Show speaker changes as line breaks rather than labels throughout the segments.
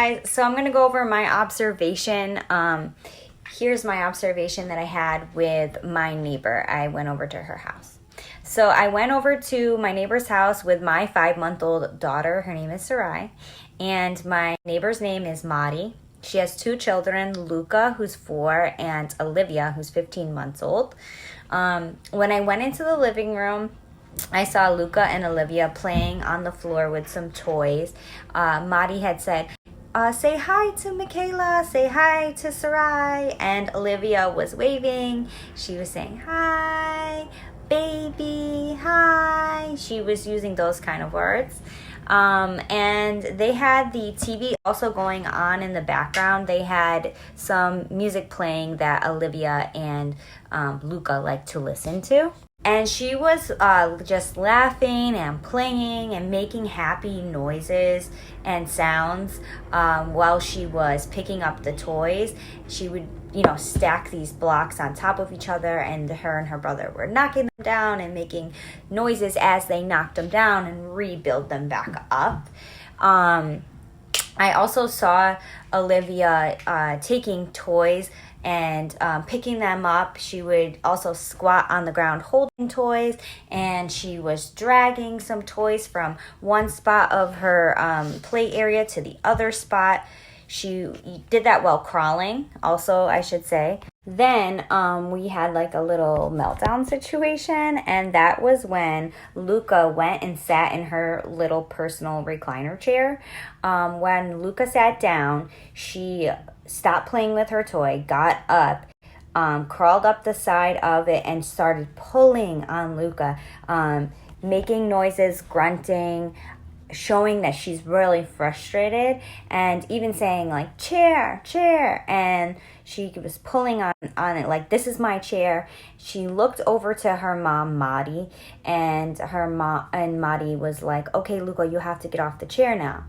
guys, so I'm going to go over my observation. Here's my observation that I had with my neighbor. I went over to her house. So I went over to my neighbor's house with my 5-month-old daughter. Her name is Sarai. And my neighbor's name is Madi. She has 2 children, Luca, who's 4, and Olivia, who's 15 months old. When I went into the living room, I saw Luca and Olivia playing on the floor with some toys. Madi had said, say hi to Michaela, say hi to Sarai, and Olivia was waving. She was saying, hi, baby, hi. She was using those kind of words. And they had the TV also going on in the background. They had some music playing that Olivia and Luca like to listen to. And she was just laughing and playing and making happy noises and sounds while she was picking up the toys. She would, stack these blocks on top of each other, and her and her brother were knocking them down and making noises as they knocked them down and rebuild them back up. I also saw Olivia taking toys and picking them up. She would also squat on the ground holding toys, and she was dragging some toys from one spot of her play area to the other spot. She did that while crawling, also, I should say. Then we had like a little meltdown situation, and that was when Luca went and sat in her little personal recliner chair. When Luca sat down, she stopped playing with her toy, got up, crawled up the side of it, and started pulling on Luca, making noises, grunting, showing that she's really frustrated, and even saying like chair, and she was pulling on it like, this is my chair. She looked over to her mom, Madi, and Madi was like, okay, Luca, you have to get off the chair now.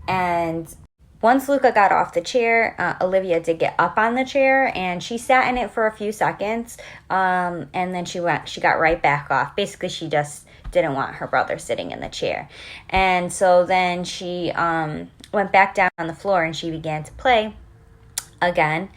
And once Luca got off the chair, Olivia did get up on the chair, and she sat in it for a few seconds, and then she got right back off. Basically, she just didn't want her brother sitting in the chair. And so then she went back down on the floor, and she began to play again.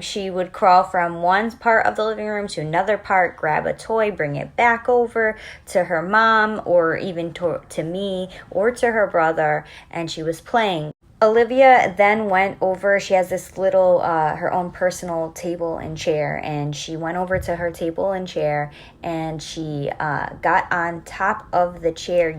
She would crawl from one part of the living room to another part, grab a toy, bring it back over to her mom, or even to me, or to her brother, and she was playing. Olivia then went over, she has this little, her own personal table and chair, and she went over to her table and chair, and she got on top of the chair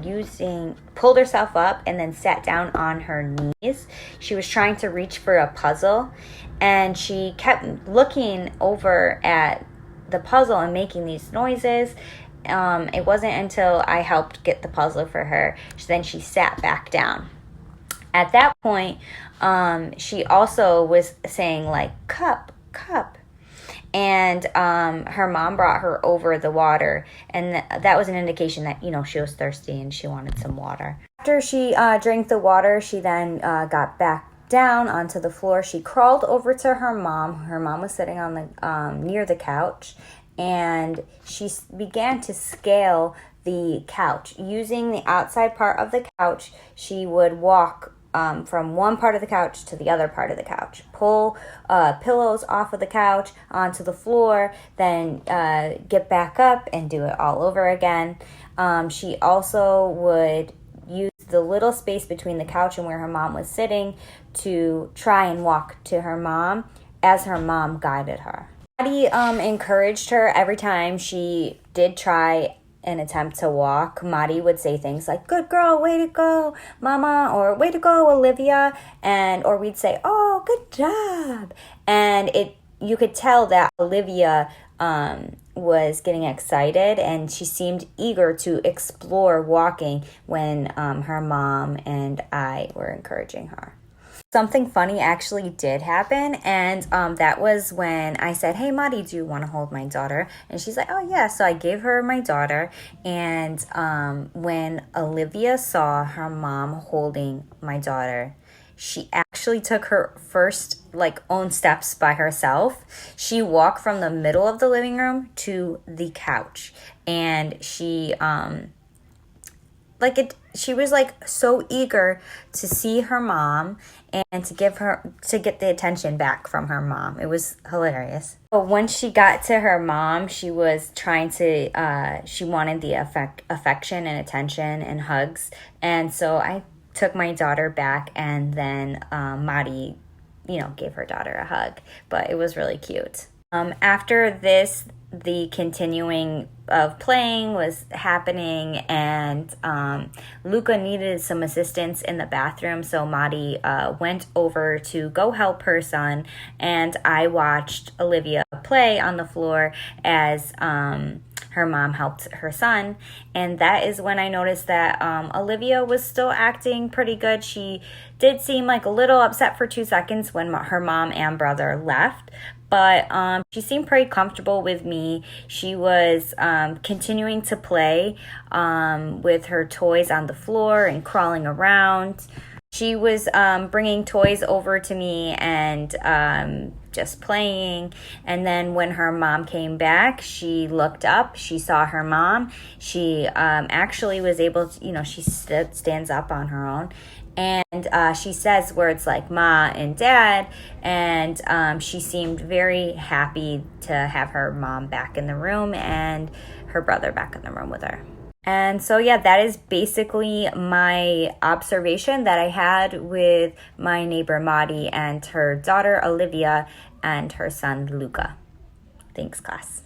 pulled herself up, and then sat down on her knees. She was trying to reach for a puzzle, and she kept looking over at the puzzle and making these noises. It wasn't until I helped get the puzzle for her, then she sat back down. At that point, she also was saying like, cup. And her mom brought her over the water, and that was an indication that, she was thirsty and she wanted some water. After she drank the water, she then got back down onto the floor. She crawled over to her mom. Her mom was sitting on the near the couch, and she began to scale the couch. Using the outside part of the couch, she would walk from one part of the couch to the other part of the couch, pull pillows off of the couch onto the floor, then get back up and do it all over again. She also would use the little space between the couch and where her mom was sitting to try and walk to her mom as her mom guided her. Maddie encouraged her every time she did try an attempt to walk. Madi would say things like, good girl, way to go, mama, or way to go, Olivia, or we'd say, oh, good job. And you could tell that Olivia was getting excited, and she seemed eager to explore walking when her mom and I were encouraging her. Something funny actually did happen, and that was when I said, hey, Madi, do you want to hold my daughter? And she's like, oh, yeah. So I gave her my daughter, and when Olivia saw her mom holding my daughter, she actually took her first own steps by herself. She walked from the middle of the living room to the couch, and she she was like so eager to see her mom and to get the attention back from her mom. It was hilarious. But when she got to her mom, she was trying to she wanted the affection and attention and hugs. And so I took my daughter back, and then Maddie, gave her daughter a hug. But it was really cute. After this, the continuing of playing was happening, and Luca needed some assistance in the bathroom, so Maddie went over to go help her son, and I watched Olivia play on the floor as her mom helped her son. And that is when I noticed that Olivia was still acting pretty good. She did seem like a little upset for 2 seconds when her mom and brother left, but she seemed pretty comfortable with me. She was continuing to play with her toys on the floor and crawling around. She was bringing toys over to me and just playing. And then when her mom came back, she looked up. She saw her mom. She actually was able to, she stands up on her own. And she says words like ma and dad, and she seemed very happy to have her mom back in the room and her brother back in the room with her. And so, yeah, that is basically my observation that I had with my neighbor Maddie and her daughter Olivia and her son Luca. Thanks, class.